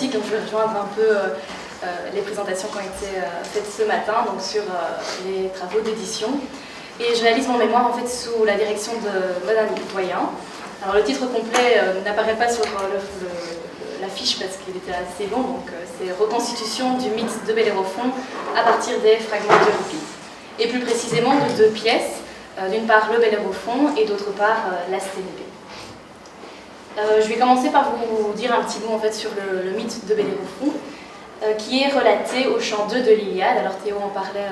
thématique, donc je vais rejoindre un peu les présentations qui ont été faites ce matin, donc sur les travaux d'édition. Et je réalise mon mémoire en fait sous la direction de Madame Doyen. Alors le titre complet n'apparaît pas sur l'affiche parce qu'il était assez long, donc c'est Reconstitution du mythe de Bellérophon à partir des fragments d'Euripide. Et plus précisément de deux pièces, d'une part le Bellérophon et d'autre part la Sténébé. Je vais commencer par vous dire un petit mot en fait sur le mythe de Bellérophon, qui est relaté au chant 2 de l'Iliade. Alors Théo en parlait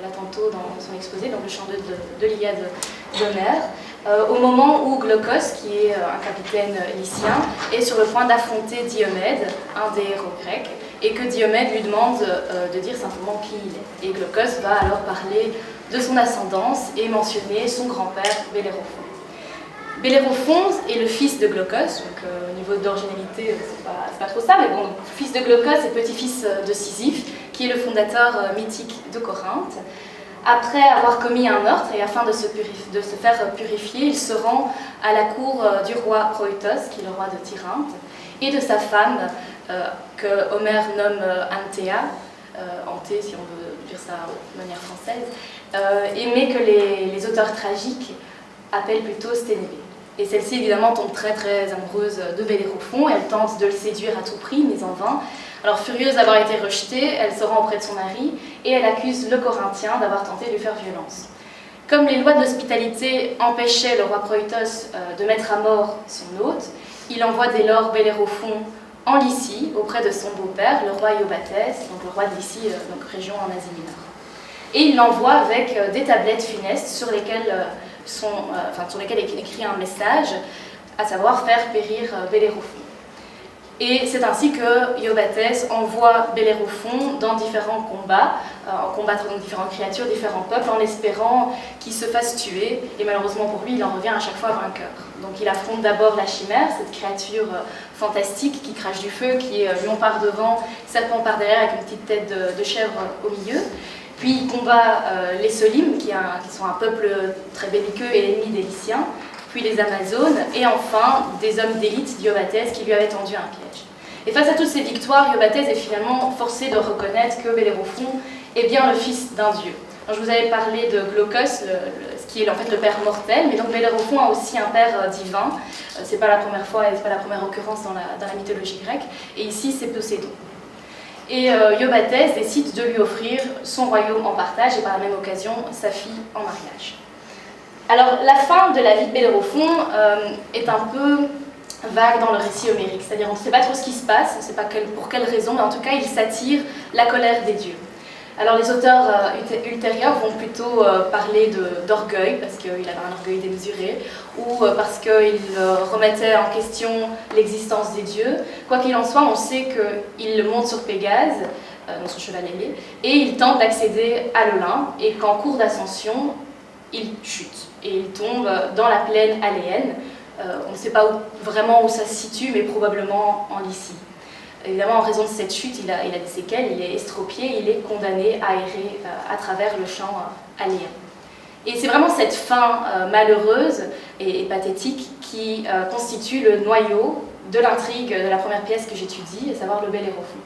là tantôt dans son exposé, donc le chant 2 de l'Iliade d'Homère, au moment où Glaucos, qui est un capitaine lycien, est sur le point d'affronter Diomède, un des héros grecs, et que Diomède lui demande de dire simplement qui il est. Et Glaucos va alors parler de son ascendance et mentionner son grand-père Bellérophon. Bellérophon est le fils de Glaucos, donc au niveau d'originalité, c'est pas trop ça, mais bon, fils de Glaucos et petit-fils de Sisyphe, qui est le fondateur mythique de Corinthe. Après avoir commis un meurtre et afin de se faire purifier, il se rend à la cour du roi Proïtos, qui est le roi de Tyrinthe, et de sa femme, que Homère nomme Antea, Anté si on veut dire ça de manière française, mais que les auteurs tragiques appellent plutôt Sténébé. Et celle-ci, évidemment, tombe très très amoureuse de Bellérophon. Elle tente de le séduire à tout prix, mais en vain. Alors, furieuse d'avoir été rejetée, elle se rend auprès de son mari et elle accuse le Corinthien d'avoir tenté de lui faire violence. Comme les lois de l'hospitalité empêchaient le roi Proïtos de mettre à mort son hôte, il envoie dès lors Bellérophon en Lycie, auprès de son beau-père, le roi Iobatès, donc le roi de Lycie, donc région en Asie mineure. Et il l'envoie avec des tablettes funestes sur lesquelles est écrit un message, à savoir faire périr Bellérophon. Et c'est ainsi que Iobatès envoie Bellérophon dans différents combats, combattre donc différentes créatures, différents peuples, en espérant qu'il se fasse tuer. Et malheureusement pour lui, il en revient à chaque fois vainqueur. Donc il affronte d'abord la chimère, cette créature fantastique qui crache du feu, qui est lion par devant, serpent par derrière, avec une petite tête de chèvre au milieu. Puis il combat les Solimes, qui sont un peuple très belliqueux et ennemi des Lyciens, puis les Amazones, et enfin des hommes d'élite d'Iobatès qui lui avaient tendu un piège. Et face à toutes ces victoires, Iobatès est finalement forcé de reconnaître que Bellérophon est bien le fils d'un dieu. Alors, je vous avais parlé de Glaucos, ce qui est en fait le père mortel, mais donc Bellérophon a aussi un père divin. C'est pas la première fois et c'est pas la première occurrence dans la mythologie grecque, et ici c'est Poséidon. Et Iobatès décide de lui offrir son royaume en partage et par la même occasion sa fille en mariage. Alors la fin de la vie de Bellérophon est un peu vague dans le récit homérique, c'est-à-dire on ne sait pas trop ce qui se passe, on ne sait pas pour quelle raison, mais en tout cas il s'attire la colère des dieux. Alors les auteurs ultérieurs vont plutôt parler d'orgueil, parce qu'il avait un orgueil démesuré, ou parce qu'il remettait en question l'existence des dieux. Quoi qu'il en soit, on sait qu'il monte sur Pégase, dans son cheval ailé, et il tente d'accéder à l'Olympe, et qu'en cours d'ascension, il chute, et il tombe dans la plaine aléenne. On ne sait pas vraiment où ça se situe, mais probablement en Lycie. Évidemment, en raison de cette chute, il a des séquelles, il est estropié, il est condamné à errer à travers le champ aléen. Et c'est vraiment cette fin malheureuse et pathétique qui constitue le noyau de l'intrigue de la première pièce que j'étudie, à savoir le Bellérophon.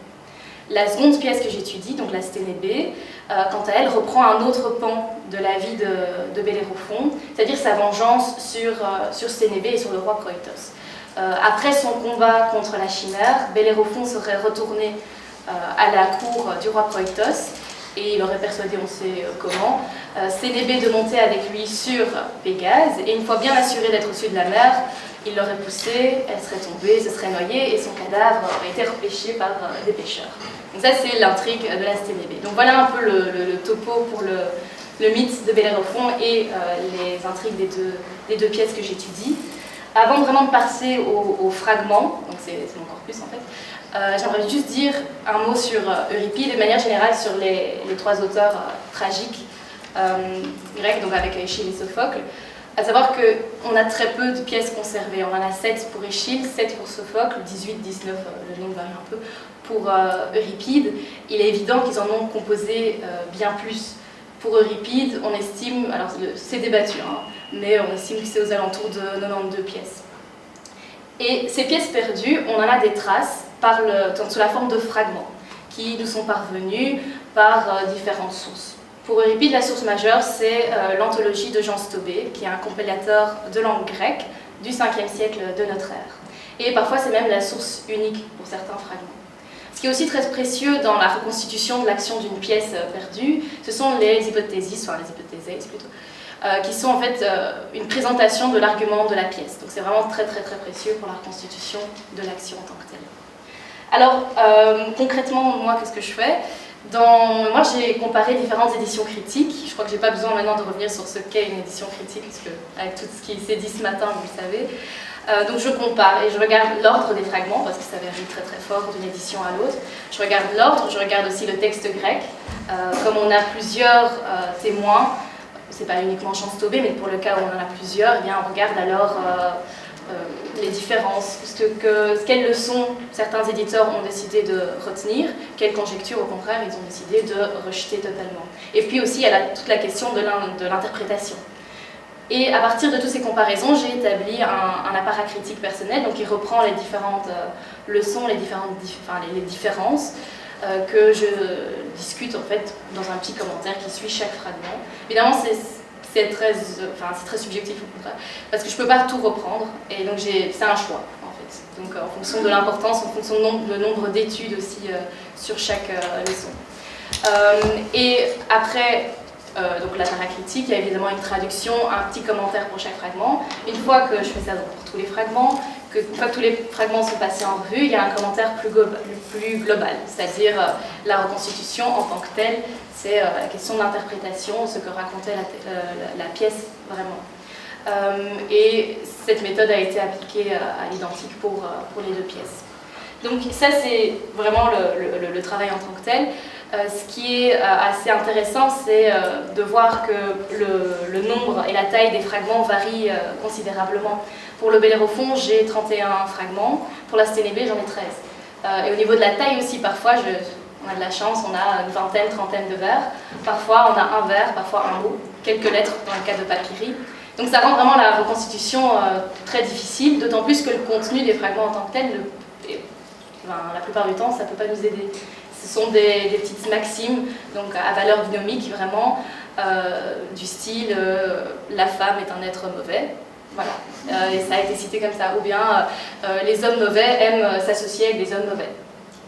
La seconde pièce que j'étudie, donc la Sténébé, quant à elle, reprend un autre pan de la vie de Bellérophon, c'est-à-dire sa vengeance sur Sténébé et sur le roi Proïtos. Après son combat contre la chimère, Bellérophon serait retourné à la cour du roi Proïtos et il aurait persuadé, on sait comment, Sténébé de monter avec lui sur Pégase, et une fois bien assuré d'être au-dessus de la mer, il l'aurait poussée, elle serait tombée, se serait noyée et son cadavre aurait été repêché par des pêcheurs. Donc ça c'est l'intrigue de la Sténébé. Donc voilà un peu le topo pour le mythe de Bellérophon et les intrigues des deux pièces que j'étudie. Avant vraiment de passer aux fragments, donc c'est mon corpus en fait, j'aimerais juste dire un mot sur Euripide et de manière générale sur les trois auteurs tragiques grecs, donc avec Échille et Sophocle. À savoir qu'on a très peu de pièces conservées. On en a 7 pour Échille, 7 pour Sophocle, 18, 19, le nombre varie un peu, pour Euripide. Il est évident qu'ils en ont composé bien plus. Pour Euripide, on estime, alors c'est débattu, mais on estime que c'est aux alentours de 92 pièces. Et ces pièces perdues, on en a des traces sous la forme de fragments qui nous sont parvenus par différentes sources. Pour Euripide, la source majeure, c'est l'anthologie de Jean Stobé, qui est un compilateur de langue grecque du 5e siècle de notre ère. Et parfois, c'est même la source unique pour certains fragments. Ce qui est aussi très précieux dans la reconstitution de l'action d'une pièce perdue, ce sont les hypothèses, enfin les hypothèses plutôt, qui sont en fait une présentation de l'argument de la pièce. Donc c'est vraiment très précieux pour la reconstitution de l'action en tant que telle. Alors, concrètement, moi, qu'est-ce que je fais ? Moi, j'ai comparé différentes éditions critiques. Je crois que je n'ai pas besoin maintenant de revenir sur ce qu'est une édition critique, puisque avec tout ce qui s'est dit ce matin, vous le savez. Donc je compare et je regarde l'ordre des fragments, parce que ça varie très fort d'une édition à l'autre. Je regarde l'ordre, je regarde aussi le texte grec. Comme on a plusieurs témoins, c'est pas uniquement Jean Stobé, mais pour le cas où on en a plusieurs, eh bien, on regarde alors les différences, quelles leçons certains éditeurs ont décidé de retenir, quelles conjectures au contraire ils ont décidé de rejeter totalement. Et puis aussi il y a toute la question de l'interprétation. Et à partir de toutes ces comparaisons, j'ai établi un apparat critique personnel, donc qui reprend les différentes leçons, les différences que je discute en fait dans un petit commentaire qui suit chaque fragment. Évidemment, c'est très subjectif au contraire, parce que je ne peux pas tout reprendre, et donc c'est un choix en fait. Donc en fonction de l'importance, en fonction du nombre d'études aussi sur chaque leçon. Et après donc l'apparat critique, il y a évidemment une traduction, un petit commentaire pour chaque fragment. Une fois que je fais ça pour tous les fragments, une fois que tous les fragments sont passés en revue, il y a un commentaire plus global, c'est-à-dire la reconstitution en tant que telle, c'est la question de l'interprétation, ce que racontait la pièce vraiment. Et cette méthode a été appliquée à l'identique pour les deux pièces. Donc ça, c'est vraiment le travail en tant que tel. Ce qui est assez intéressant, c'est de voir que le nombre et la taille des fragments varient considérablement. Pour le Bellérophon, j'ai 31 fragments, pour la Sténébé, j'en ai 13. Et au niveau de la taille aussi, parfois, on a de la chance, on a une vingtaine, trentaine de vers. Parfois, on a un vers, parfois un mot, quelques lettres dans le cas de Papyri. Donc ça rend vraiment la reconstitution très difficile, d'autant plus que le contenu des fragments en tant que tel, la plupart du temps, ça ne peut pas nous aider. Ce sont des petites maximes, donc à valeur gnomique vraiment, du style la femme est un être mauvais, voilà, et ça a été cité comme ça, ou bien les hommes mauvais aiment s'associer avec des hommes mauvais,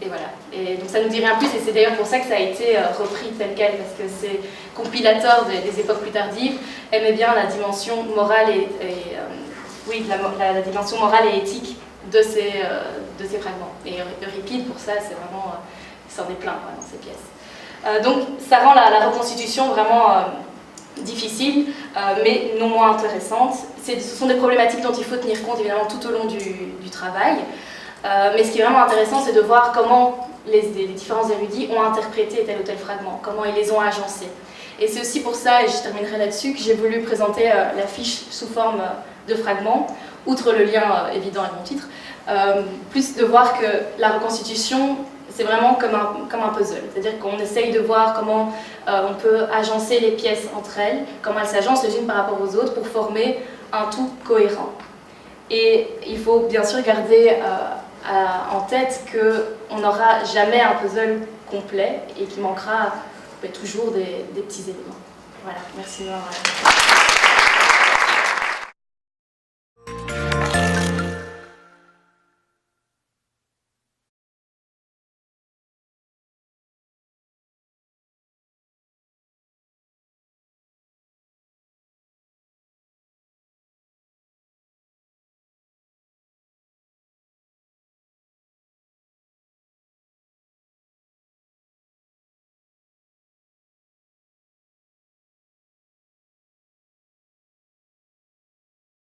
et voilà. Et donc ça nous dit rien plus, et c'est d'ailleurs pour ça que ça a été repris tel quel, parce que ces compilateurs des époques plus tardives aimaient bien la dimension morale la dimension morale et éthique de ces fragments. Et Euripide, pour ça, c'est vraiment, il s'en est plein dans ces pièces. Donc ça rend la reconstitution vraiment difficile, mais non moins intéressante. Ce sont des problématiques dont il faut tenir compte évidemment tout au long du travail. Mais ce qui est vraiment intéressant, c'est de voir comment les différents érudits ont interprété tel ou tel fragment, comment ils les ont agencés. Et c'est aussi pour ça, et je terminerai là-dessus, que j'ai voulu présenter la fiche sous forme de fragments, outre le lien évident avec mon titre, plus de voir que la reconstitution, c'est vraiment comme un puzzle. C'est-à-dire qu'on essaye de voir comment on peut agencer les pièces entre elles, comment elles s'agencent les unes par rapport aux autres pour former un tout cohérent. Et il faut bien sûr garder en tête qu'on n'aura jamais un puzzle complet et qu'il manquera toujours des petits éléments. Voilà, merci de m'avoir écouté.